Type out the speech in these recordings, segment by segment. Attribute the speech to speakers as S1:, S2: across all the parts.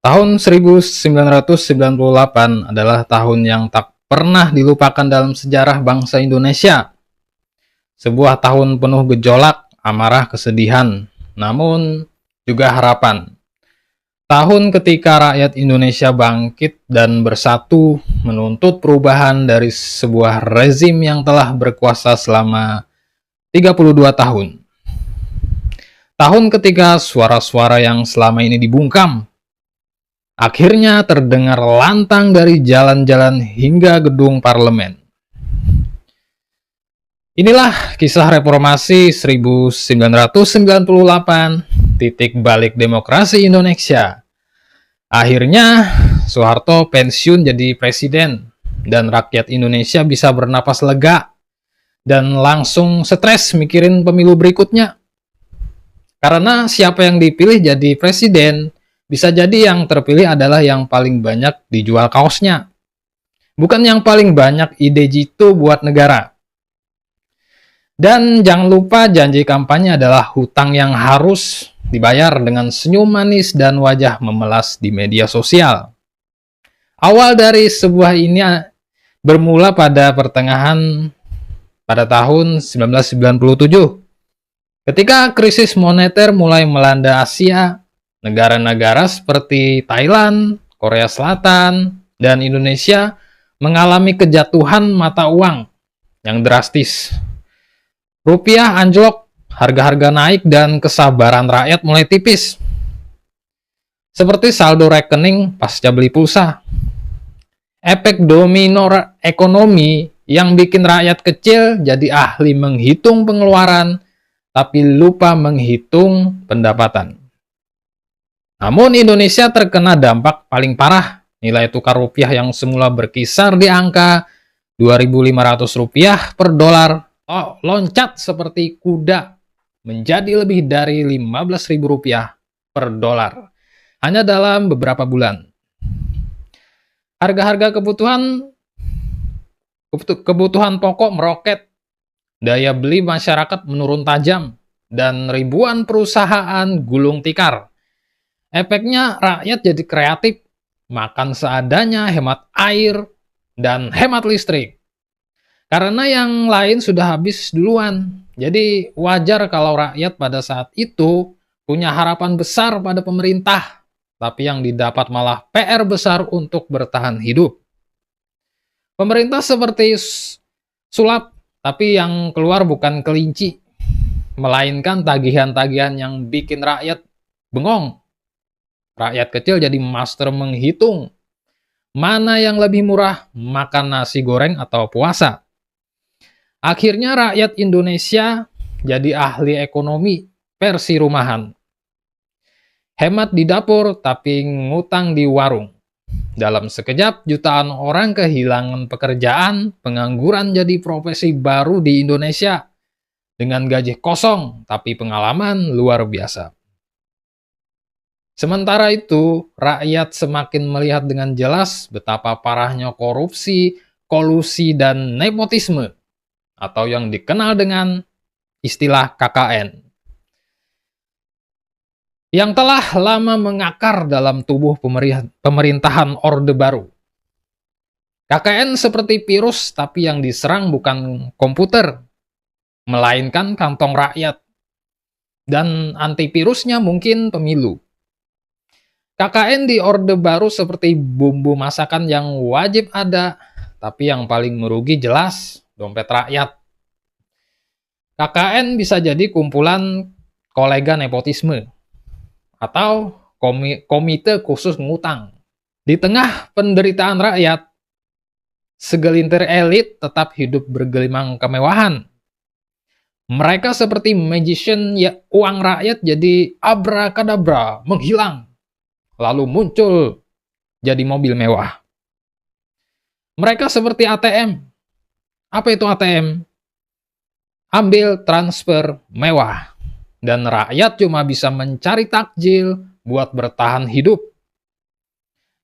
S1: Tahun 1998 adalah tahun yang tak pernah dilupakan dalam sejarah bangsa Indonesia. Sebuah tahun penuh gejolak, amarah, kesedihan, namun juga harapan. Tahun ketika rakyat Indonesia bangkit dan bersatu menuntut perubahan dari sebuah rezim yang telah berkuasa selama 32 tahun. Tahun ketika suara-suara yang selama ini dibungkam akhirnya terdengar lantang dari jalan-jalan hingga gedung parlemen. Inilah kisah reformasi 1998, titik balik demokrasi Indonesia. Akhirnya, Soeharto pensiun jadi presiden, dan rakyat Indonesia bisa bernapas lega, dan langsung stres mikirin pemilu berikutnya. Karena siapa yang dipilih jadi presiden, bisa jadi yang terpilih adalah yang paling banyak dijual kaosnya. Bukan yang paling banyak ide jitu buat negara. Dan jangan lupa janji kampanye adalah hutang yang harus dibayar dengan senyum manis dan wajah memelas di media sosial. Awal dari sebuah ini bermula pada tahun 1997. Ketika krisis moneter mulai melanda Asia, negara-negara seperti Thailand, Korea Selatan, dan Indonesia mengalami kejatuhan mata uang yang drastis. Rupiah anjlok, harga-harga naik, dan kesabaran rakyat mulai tipis. Seperti saldo rekening pasca beli pulsa. Efek domino ekonomi yang bikin rakyat kecil jadi ahli menghitung pengeluaran, tapi lupa menghitung pendapatan. Namun Indonesia terkena dampak paling parah. Nilai tukar rupiah yang semula berkisar di angka Rp2.500 per dolar loncat seperti kuda menjadi lebih dari Rp15.000 per dolar hanya dalam beberapa bulan. Harga-harga kebutuhan pokok meroket, daya beli masyarakat menurun tajam, dan ribuan perusahaan gulung tikar. Efeknya rakyat jadi kreatif, makan seadanya, hemat air, dan hemat listrik. Karena yang lain sudah habis duluan. Jadi wajar kalau rakyat pada saat itu punya harapan besar pada pemerintah, tapi yang didapat malah PR besar untuk bertahan hidup. Pemerintah seperti sulap, tapi yang keluar bukan kelinci, melainkan tagihan-tagihan yang bikin rakyat bengong. Rakyat kecil jadi master menghitung mana yang lebih murah, makan nasi goreng atau puasa. Akhirnya rakyat Indonesia jadi ahli ekonomi versi rumahan. Hemat di dapur tapi ngutang di warung. Dalam sekejap jutaan orang kehilangan pekerjaan, pengangguran jadi profesi baru di Indonesia. Dengan gaji kosong tapi pengalaman luar biasa. Sementara itu, rakyat semakin melihat dengan jelas betapa parahnya korupsi, kolusi, dan nepotisme, atau yang dikenal dengan istilah KKN, yang telah lama mengakar dalam tubuh pemerintahan Orde Baru. KKN seperti virus, tapi yang diserang bukan komputer, melainkan kantong rakyat. Dan antivirusnya mungkin pemilu. KKN di Orde Baru seperti bumbu masakan yang wajib ada, tapi yang paling merugi jelas dompet rakyat. KKN bisa jadi kumpulan kolega nepotisme atau komite khusus ngutang. Di tengah penderitaan rakyat, segelintir elit tetap hidup bergelimang kemewahan. Mereka seperti magician, ya, uang rakyat jadi abrakadabra, menghilang, lalu muncul jadi mobil mewah. Mereka seperti ATM. Apa itu ATM? Ambil transfer mewah. Dan rakyat cuma bisa mencari takjil buat bertahan hidup.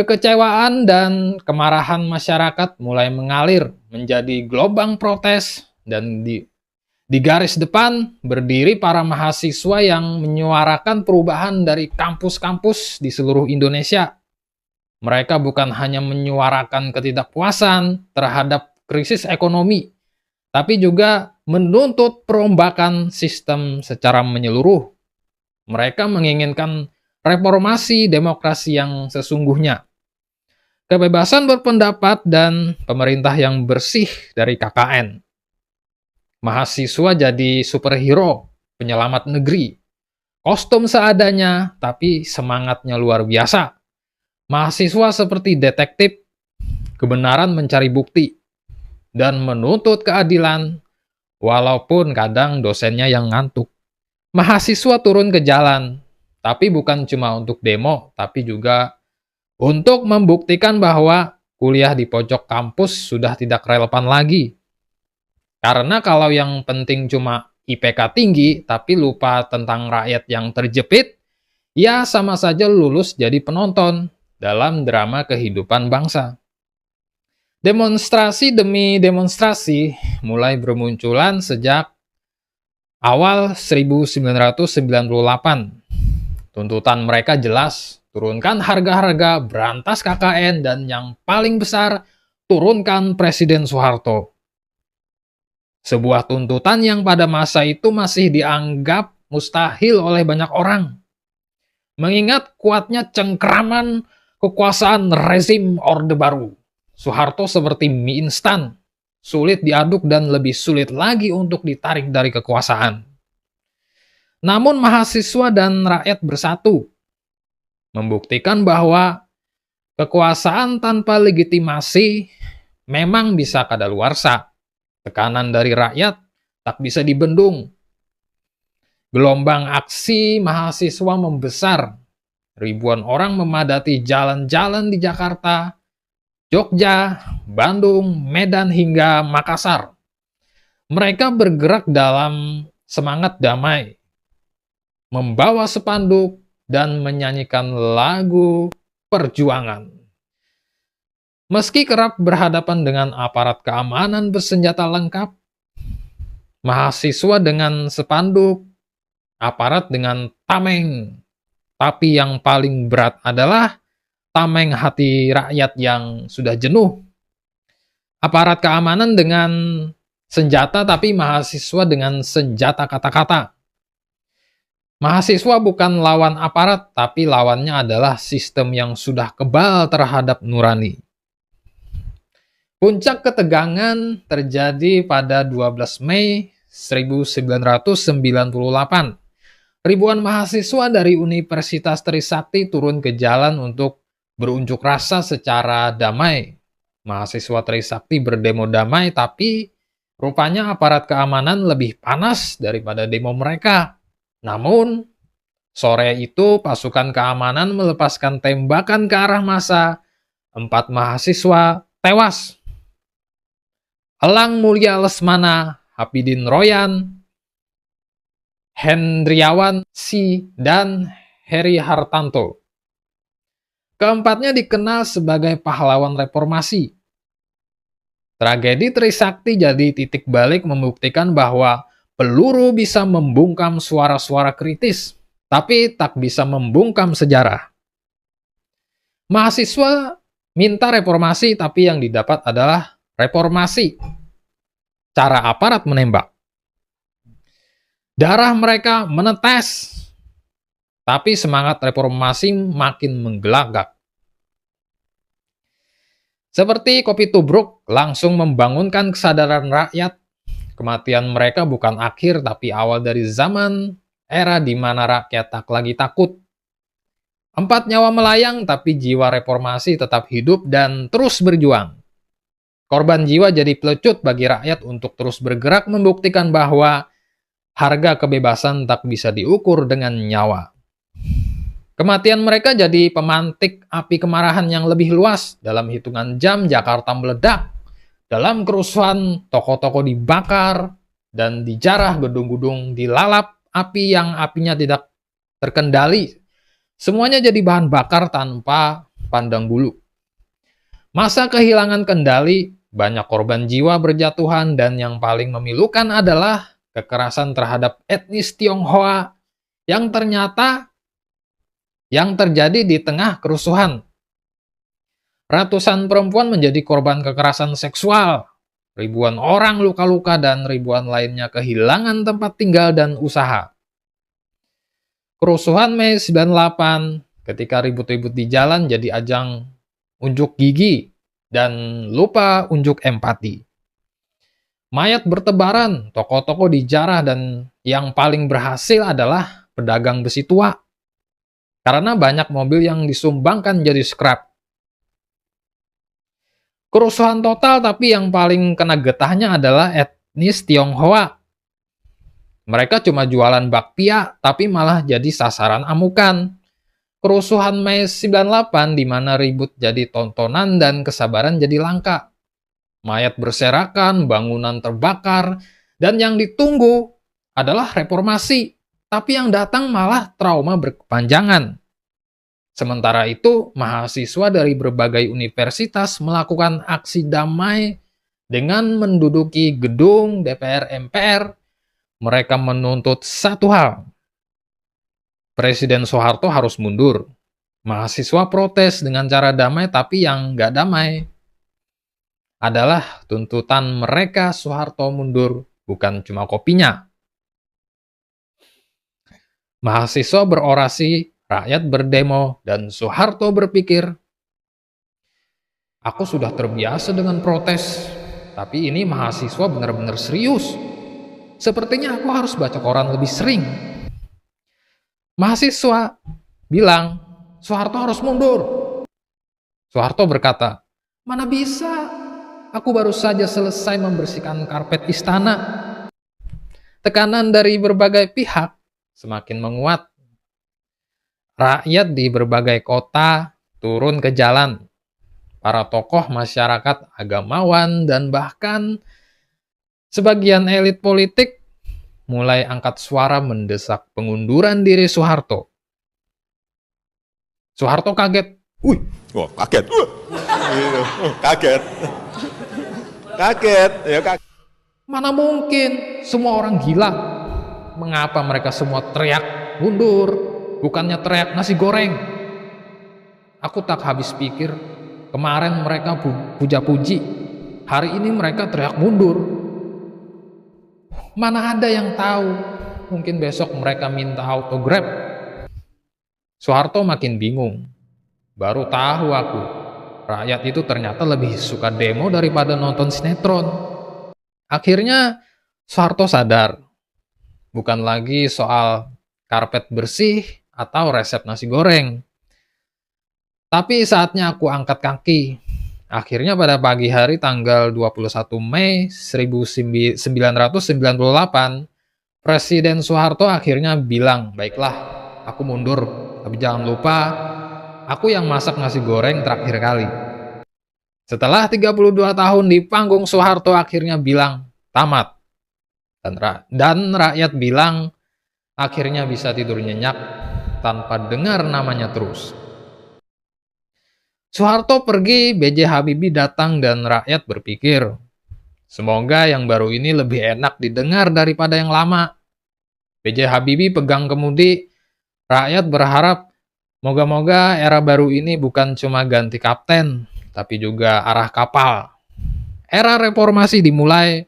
S1: Kekecewaan dan kemarahan masyarakat mulai mengalir menjadi gelombang protes, dan di garis depan berdiri para mahasiswa yang menyuarakan perubahan dari kampus-kampus di seluruh Indonesia. Mereka bukan hanya menyuarakan ketidakpuasan terhadap krisis ekonomi, tapi juga menuntut perombakan sistem secara menyeluruh. Mereka menginginkan reformasi demokrasi yang sesungguhnya, kebebasan berpendapat, dan pemerintah yang bersih dari KKN. Mahasiswa jadi superhero, penyelamat negeri. Kostum seadanya, tapi semangatnya luar biasa. Mahasiswa seperti detektif, kebenaran mencari bukti, dan menuntut keadilan, walaupun kadang dosennya yang ngantuk. Mahasiswa turun ke jalan, tapi bukan cuma untuk demo, tapi juga untuk membuktikan bahwa kuliah di pojok kampus sudah tidak relevan lagi. Karena kalau yang penting cuma IPK tinggi, tapi lupa tentang rakyat yang terjepit, ya sama saja lulus jadi penonton dalam drama kehidupan bangsa. Demonstrasi demi demonstrasi mulai bermunculan sejak awal 1998. Tuntutan mereka jelas, turunkan harga-harga, berantas KKN, dan yang paling besar, turunkan Presiden Soeharto. Sebuah tuntutan yang pada masa itu masih dianggap mustahil oleh banyak orang. Mengingat kuatnya cengkraman kekuasaan rezim Orde Baru, Soeharto seperti mie instan, sulit diaduk dan lebih sulit lagi untuk ditarik dari kekuasaan. Namun mahasiswa dan rakyat bersatu, membuktikan bahwa kekuasaan tanpa legitimasi memang bisa kadaluarsa. Tekanan dari rakyat tak bisa dibendung. Gelombang aksi mahasiswa membesar. Ribuan orang memadati jalan-jalan di Jakarta, Jogja, Bandung, Medan, hingga Makassar. Mereka bergerak dalam semangat damai, membawa spanduk, dan menyanyikan lagu perjuangan. Meski kerap berhadapan dengan aparat keamanan bersenjata lengkap, mahasiswa dengan spanduk, aparat dengan tameng. Tapi yang paling berat adalah tameng hati rakyat yang sudah jenuh. Aparat keamanan dengan senjata, tapi mahasiswa dengan senjata kata-kata. Mahasiswa bukan lawan aparat, tapi lawannya adalah sistem yang sudah kebal terhadap nurani. Puncak ketegangan terjadi pada 12 Mei 1998. Ribuan mahasiswa dari Universitas Trisakti turun ke jalan untuk berunjuk rasa secara damai. Mahasiswa Trisakti berdemo damai, tapi rupanya aparat keamanan lebih panas daripada demo mereka. Namun, sore itu pasukan keamanan melepaskan tembakan ke arah massa. 4 mahasiswa tewas. Elang Mulia Lesmana, Hapidin Royan, Hendriawan Si, dan Heri Hartanto. Keempatnya dikenal sebagai pahlawan reformasi. Tragedi Trisakti jadi titik balik membuktikan bahwa peluru bisa membungkam suara-suara kritis, tapi tak bisa membungkam sejarah. Mahasiswa minta reformasi, tapi yang didapat adalah reformasi. Cara aparat menembak. Darah mereka menetes, tapi semangat reformasi makin menggelagak. Seperti kopi tubruk, langsung membangunkan kesadaran rakyat. Kematian mereka bukan akhir, tapi awal dari zaman era di mana rakyat tak lagi takut. 4 nyawa melayang, tapi jiwa reformasi tetap hidup dan terus berjuang. Korban jiwa jadi pelecut bagi rakyat untuk terus bergerak membuktikan bahwa harga kebebasan tak bisa diukur dengan nyawa. Kematian mereka jadi pemantik api kemarahan yang lebih luas. Dalam hitungan jam, Jakarta meledak. Dalam kerusuhan, toko-toko dibakar dan dijarah, gedung-gedung dilalap, api yang apinya tidak terkendali. Semuanya jadi bahan bakar tanpa pandang bulu. Masa kehilangan kendali, banyak korban jiwa berjatuhan, dan yang paling memilukan adalah kekerasan terhadap etnis Tionghoa yang ternyata yang terjadi di tengah kerusuhan. Ratusan perempuan menjadi korban kekerasan seksual. Ribuan orang luka-luka dan ribuan lainnya kehilangan tempat tinggal dan usaha. Kerusuhan Mei 98 ketika ribut-ribut di jalan jadi ajang unjuk gigi dan lupa unjuk empati. Mayat bertebaran, toko-toko dijarah, dan yang paling berhasil adalah pedagang besi tua. Karena banyak mobil yang disumbangkan jadi scrap. Kerusuhan total, tapi yang paling kena getahnya adalah etnis Tionghoa. Mereka cuma jualan bakpia, tapi malah jadi sasaran amukan. Kerusuhan Mei 98 di mana ribut jadi tontonan dan kesabaran jadi langka. Mayat berserakan, bangunan terbakar, dan yang ditunggu adalah reformasi. Tapi yang datang malah trauma berkepanjangan. Sementara itu, mahasiswa dari berbagai universitas melakukan aksi damai dengan menduduki gedung DPR MPR. Mereka menuntut satu hal. Presiden Soeharto harus mundur. Mahasiswa protes dengan cara damai, tapi yang nggak damai adalah tuntutan mereka Soeharto mundur, bukan cuma kopinya. Mahasiswa berorasi, rakyat berdemo, dan Soeharto berpikir, aku sudah terbiasa dengan protes, tapi ini mahasiswa benar-benar serius. Sepertinya aku harus baca koran lebih sering. Mahasiswa bilang, Soeharto harus mundur. Soeharto berkata, mana bisa? Aku baru saja selesai membersihkan karpet istana. Tekanan dari berbagai pihak semakin menguat. Rakyat di berbagai kota turun ke jalan. Para tokoh masyarakat, agamawan, dan bahkan sebagian elit politik mulai angkat suara mendesak pengunduran diri Soeharto. Soeharto kaget.
S2: Wah, kaget. Kaget. Kaget, ya kaget.
S1: Mana mungkin, semua orang gila. Mengapa mereka semua teriak mundur, bukannya teriak nasi goreng? Aku tak habis pikir, kemarin mereka puja-puji, hari ini mereka teriak mundur. Mana ada yang tahu, mungkin besok mereka minta autograf. Soeharto makin bingung. Baru tahu aku, rakyat itu ternyata lebih suka demo daripada nonton sinetron. Akhirnya Soeharto sadar, bukan lagi soal karpet bersih atau resep nasi goreng. Tapi saatnya aku angkat kaki. Akhirnya pada pagi hari tanggal 21 Mei 1998, Presiden Soeharto akhirnya bilang, baiklah, aku mundur, tapi jangan lupa, aku yang masak nasi goreng terakhir kali. Setelah 32 tahun di panggung, Soeharto akhirnya bilang, tamat. Dan rakyat bilang, akhirnya bisa tidur nyenyak tanpa dengar namanya terus. Soeharto pergi, B.J. Habibie datang, dan rakyat berpikir, semoga yang baru ini lebih enak didengar daripada yang lama. B.J. Habibie pegang kemudi, rakyat berharap, moga-moga era baru ini bukan cuma ganti kapten, tapi juga arah kapal. Era reformasi dimulai,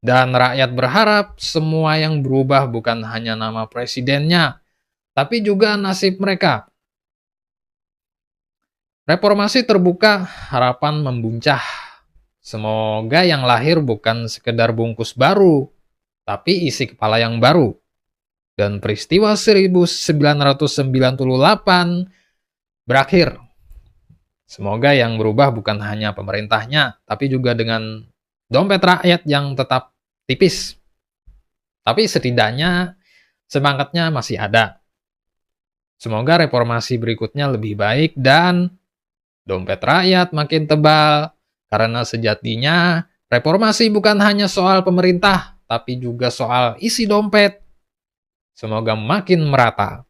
S1: dan rakyat berharap semua yang berubah bukan hanya nama presidennya, tapi juga nasib mereka. Reformasi terbuka, harapan membuncah. Semoga yang lahir bukan sekedar bungkus baru, tapi isi kepala yang baru. Dan peristiwa 1998 berakhir. Semoga yang berubah bukan hanya pemerintahnya, tapi juga dengan dompet rakyat yang tetap tipis. Tapi setidaknya semangatnya masih ada. Semoga reformasi berikutnya lebih baik dan dompet rakyat makin tebal, karena sejatinya reformasi bukan hanya soal pemerintah, tapi juga soal isi dompet. Semoga makin merata.